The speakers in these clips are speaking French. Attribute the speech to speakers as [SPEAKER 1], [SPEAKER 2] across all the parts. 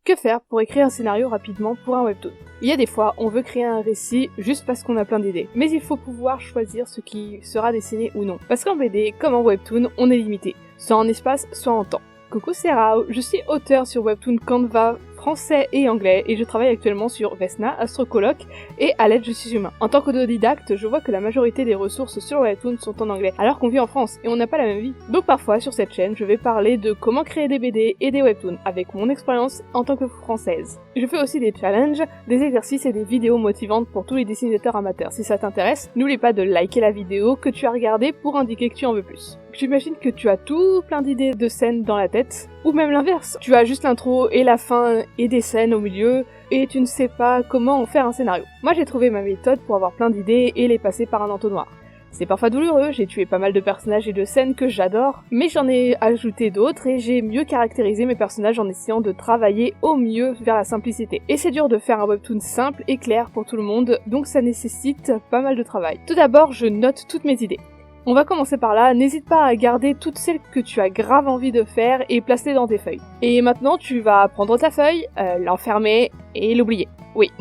[SPEAKER 1] Que faire pour écrire un scénario rapidement pour un webtoon? Il y a des fois, on veut créer un récit juste parce qu'on a plein d'idées. Mais il faut pouvoir choisir ce qui sera dessiné ou non. Parce qu'en BD, comme en webtoon, on est limité. Soit en espace, soit en temps. Coucou, c'est Rao, je suis auteur sur webtoon Canva français et anglais et je travaille actuellement sur Vesna, Astrocoloc et À l'aide je suis humain. En tant qu'autodidacte, je vois que la majorité des ressources sur webtoon sont en anglais alors qu'on vit en France et on n'a pas la même vie. Donc parfois sur cette chaîne, je vais parler de comment créer des BD et des webtoons avec mon expérience en tant que française. Je fais aussi des challenges, des exercices et des vidéos motivantes pour tous les dessinateurs amateurs. Si ça t'intéresse, n'oublie pas de liker la vidéo que tu as regardée pour indiquer que tu en veux plus. J'imagine que tu as tout plein d'idées de scènes dans la tête, ou même l'inverse. Tu as juste l'intro et la fin et des scènes au milieu, et tu ne sais pas comment en faire un scénario. Moi j'ai trouvé ma méthode pour avoir plein d'idées et les passer par un entonnoir. C'est parfois douloureux, j'ai tué pas mal de personnages et de scènes que j'adore, mais j'en ai ajouté d'autres et j'ai mieux caractérisé mes personnages en essayant de travailler au mieux vers la simplicité. Et c'est dur de faire un webtoon simple et clair pour tout le monde, donc ça nécessite pas mal de travail. Tout d'abord, je note toutes mes idées. On va commencer par là, n'hésite pas à garder toutes celles que tu as grave envie de faire et place-les dans tes feuilles. Et maintenant tu vas prendre ta feuille, l'enfermer et l'oublier. Oui.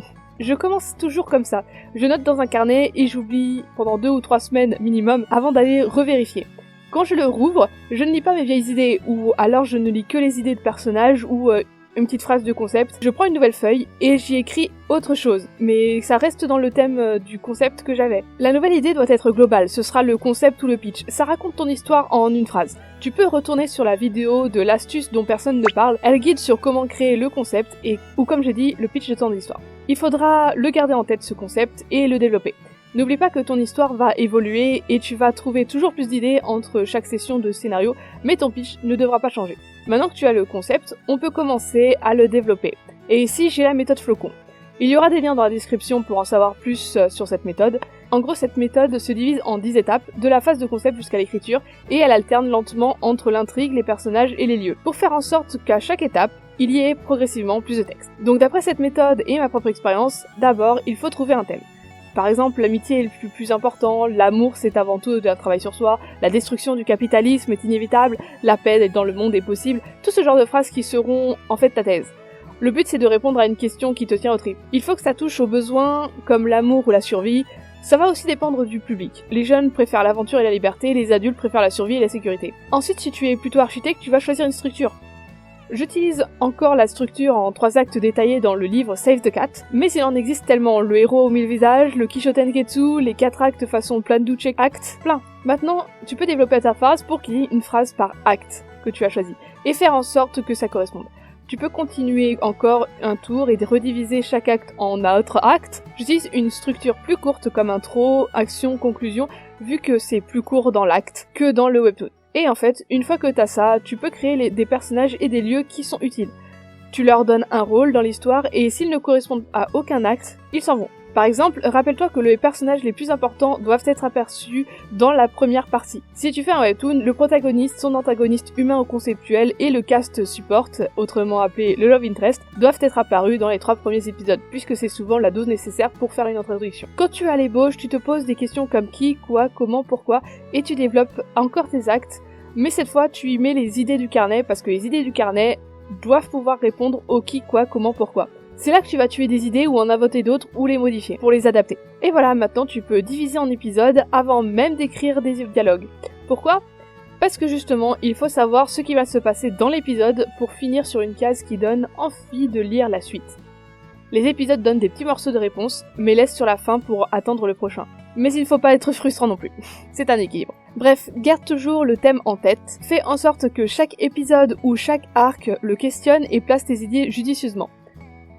[SPEAKER 1] Je commence toujours comme ça, je note dans un carnet et j'oublie pendant 2 ou 3 semaines minimum avant d'aller revérifier. Quand je le rouvre, je ne lis pas mes vieilles idées, ou alors je ne lis que les idées de personnages ou une petite phrase de concept. Je prends une nouvelle feuille et j'y écris autre chose, mais ça reste dans le thème du concept que j'avais. La nouvelle idée doit être globale, ce sera le concept ou le pitch. Ça raconte ton histoire en une phrase. Tu peux retourner sur la vidéo de l'astuce dont personne ne parle, elle guide sur comment créer le concept ou comme j'ai dit, le pitch de ton histoire. Il faudra le garder en tête ce concept et le développer. N'oublie pas que ton histoire va évoluer et tu vas trouver toujours plus d'idées entre chaque session de scénario, mais ton pitch ne devra pas changer. Maintenant que tu as le concept, on peut commencer à le développer. Et ici, j'ai la méthode flocon. Il y aura des liens dans la description pour en savoir plus sur cette méthode. En gros, cette méthode se divise en 10 étapes, de la phase de concept jusqu'à l'écriture, et elle alterne lentement entre l'intrigue, les personnages et les lieux, pour faire en sorte qu'à chaque étape, il y ait progressivement plus de texte. Donc d'après cette méthode et ma propre expérience, d'abord, il faut trouver un thème. Par exemple, l'amitié est le plus important, l'amour c'est avant tout un travail sur soi, la destruction du capitalisme est inévitable, la paix dans le monde est possible, tout ce genre de phrases qui seront en fait ta thèse. Le but c'est de répondre à une question qui te tient aux tripes. Il faut que ça touche aux besoins comme l'amour ou la survie. Ça va aussi dépendre du public. Les jeunes préfèrent l'aventure et la liberté, les adultes préfèrent la survie et la sécurité. Ensuite, si tu es plutôt architecte, tu vas choisir une structure. J'utilise encore la structure en 3 actes détaillés dans le livre Save the Cat, mais il en existe tellement, le héros aux 1000 visages, le Kishotenketsu, les 4 actes façon plan du check act, plein. Maintenant, tu peux développer ta phrase pour qu'il y ait une phrase par acte que tu as choisi, et faire en sorte que ça corresponde. Tu peux continuer encore un tour et rediviser chaque acte en autre acte. J'utilise une structure plus courte comme intro, action, conclusion, vu que c'est plus court dans l'acte que dans le webtoon. Et en fait, une fois que t'as ça, tu peux créer des personnages et des lieux qui sont utiles. Tu leur donnes un rôle dans l'histoire et s'ils ne correspondent à aucun acte, ils s'en vont. Par exemple, rappelle-toi que les personnages les plus importants doivent être aperçus dans la première partie. Si tu fais un webtoon, le protagoniste, son antagoniste humain ou conceptuel et le cast support, autrement appelé le love interest, doivent être apparus dans les 3 premiers épisodes, puisque c'est souvent la dose nécessaire pour faire une introduction. Quand tu as l'ébauche, tu te poses des questions comme qui, quoi, comment, pourquoi, et tu développes encore tes actes, mais cette fois tu y mets les idées du carnet, parce que les idées du carnet doivent pouvoir répondre au qui, quoi, comment, pourquoi. C'est là que tu vas tuer des idées ou en inventer d'autres ou les modifier pour les adapter. Et voilà, maintenant tu peux diviser en épisodes avant même d'écrire des dialogues. Pourquoi ? Parce que justement, il faut savoir ce qui va se passer dans l'épisode pour finir sur une case qui donne envie de lire la suite. Les épisodes donnent des petits morceaux de réponse, mais laissent sur la fin pour attendre le prochain. Mais il ne faut pas être frustrant non plus. C'est un équilibre. Bref, garde toujours le thème en tête, fais en sorte que chaque épisode ou chaque arc le questionne et place tes idées judicieusement.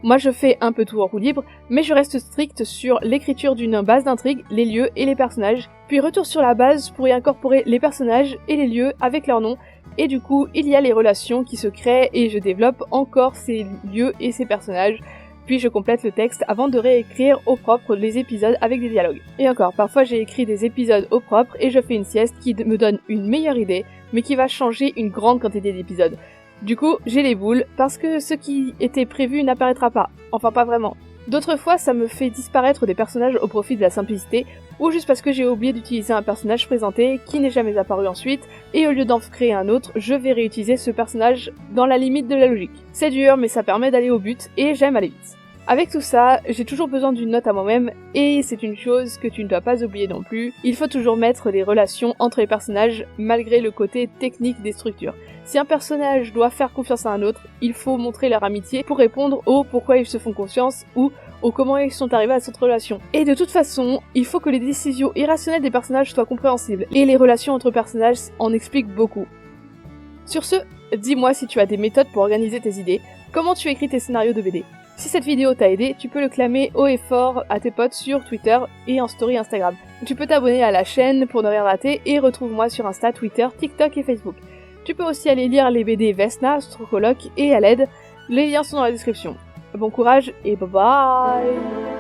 [SPEAKER 1] Moi je fais un peu tout en roue libre, mais je reste stricte sur l'écriture d'une base d'intrigue, les lieux et les personnages, puis retour sur la base pour y incorporer les personnages et les lieux avec leurs noms, et du coup il y a les relations qui se créent et je développe encore ces lieux et ces personnages, puis je complète le texte avant de réécrire au propre les épisodes avec des dialogues. Et encore, parfois j'ai écrit des épisodes au propre et je fais une sieste qui me donne une meilleure idée, mais qui va changer une grande quantité d'épisodes. Du coup, j'ai les boules, parce que ce qui était prévu n'apparaîtra pas. Enfin, pas vraiment. D'autres fois, ça me fait disparaître des personnages au profit de la simplicité, ou juste parce que j'ai oublié d'utiliser un personnage présenté qui n'est jamais apparu ensuite, et au lieu d'en créer un autre, je vais réutiliser ce personnage dans la limite de la logique. C'est dur, mais ça permet d'aller au but, et j'aime aller vite. Avec tout ça, j'ai toujours besoin d'une note à moi-même, et c'est une chose que tu ne dois pas oublier non plus, il faut toujours mettre les relations entre les personnages malgré le côté technique des structures. Si un personnage doit faire confiance à un autre, il faut montrer leur amitié pour répondre au pourquoi ils se font confiance ou au comment ils sont arrivés à cette relation. Et de toute façon, il faut que les décisions irrationnelles des personnages soient compréhensibles, et les relations entre personnages en expliquent beaucoup. Sur ce, dis-moi si tu as des méthodes pour organiser tes idées, comment tu écris tes scénarios de BD. Si cette vidéo t'a aidé, tu peux le clamer haut et fort à tes potes sur Twitter et en story Instagram. Tu peux t'abonner à la chaîne pour ne rien rater et retrouve-moi sur Insta, Twitter, TikTok et Facebook. Tu peux aussi aller lire les BD Vesna, Strocoloc et Aled, les liens sont dans la description. Bon courage et bye bye.